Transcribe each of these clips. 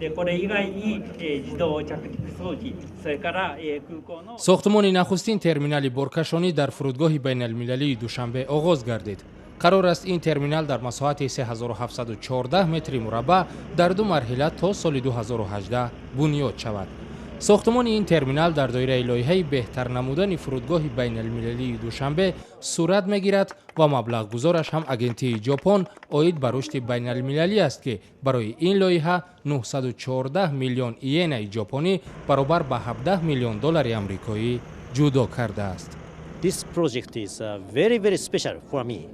でこれ以外に自動着陸装置、それから空港の ساختمان نخستین ترمینال بورکشانی در فرودگاه بین المللی دوشنبه آغاز گردید. قرار است این ترمینال در مساحت 3714 متر مربع در دو مرحله تا سال 2018 بنیاد شود. ساختمان این ترمینال در دایره لایحه بهتر نمودن فرودگاه بین المللی دوشنبه صورت میگیرد و مبلغ گذارش هم آگنتی ژاپن عاید به رشد بین المللی است که برای این لایحه 914 میلیون ین ژاپنی برابر به 17 میلیون دلار آمریکایی جدا کرده است. This project is very special for me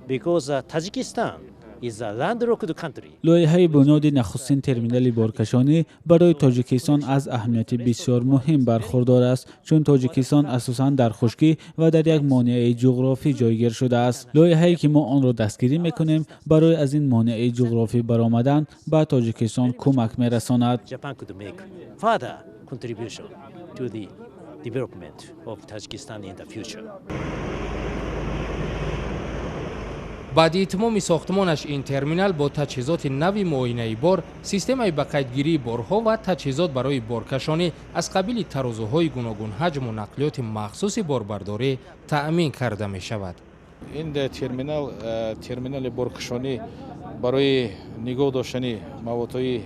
because Tajikistan is a landlocked country. لایحه بنیاد نخستین ترمینال بارکشانی برای تاجیکستان از اهمیت بسیار مهم برخوردار است، چون تاجیکستان اساساً در خشکی و در یک مانع جغرافی جایگیر شده است. لایحه‌ای که ما آن را دستگیری میکنیم برای از این مانع جغرافی برآمدن به تاجیکستان کمک میرساند. Japan could make further contribution to the development of Tajikistan in the future. بعد اتمام ساختمانش این ترمینال با تجهیزات نوی معاینه بار، سیستم به قیدگیری بارها و تجهیزات برای بارکشانی از قبیل ترازوهای گوناگون حجم و نقلیات مخصوص باربرداری تأمین کرده می شود. این ترمینال بارکشانی برای نگاه داشتن موادهای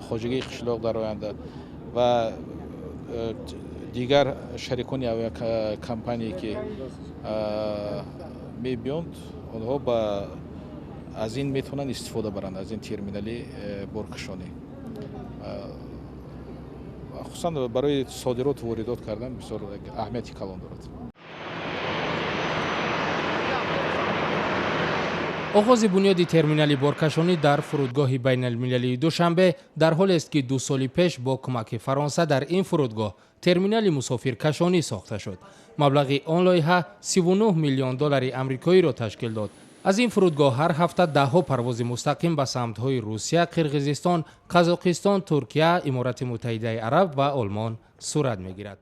خواجگی قشلاق در آینده و دیگر شریکان یا کمپانی که می‌بیند آنها از این میتونن استفاده برند، از این ترمینال بارکشانی، خصوصا برای صادرات و واردات کردن بسیار اهمیتی کلان دارد. آغاز بنیاد ترمینال بارکشانی در فرودگاه بین المللی دوشنبه در حال است که 2 سال پیش با کمک فرانسه در این فرودگاه ترمینال مسافرکشانی ساخته شد. مبلغ آن لایحه 39 میلیون دلار آمریکایی را تشکیل داد. از این فرودگاه هر هفته دهها پرواز مستقیم به سمت‌های روسیه، قرقیزستان، قزاقستان، ترکیه، امارات متحده عرب و آلمان صورت می‌گیرد.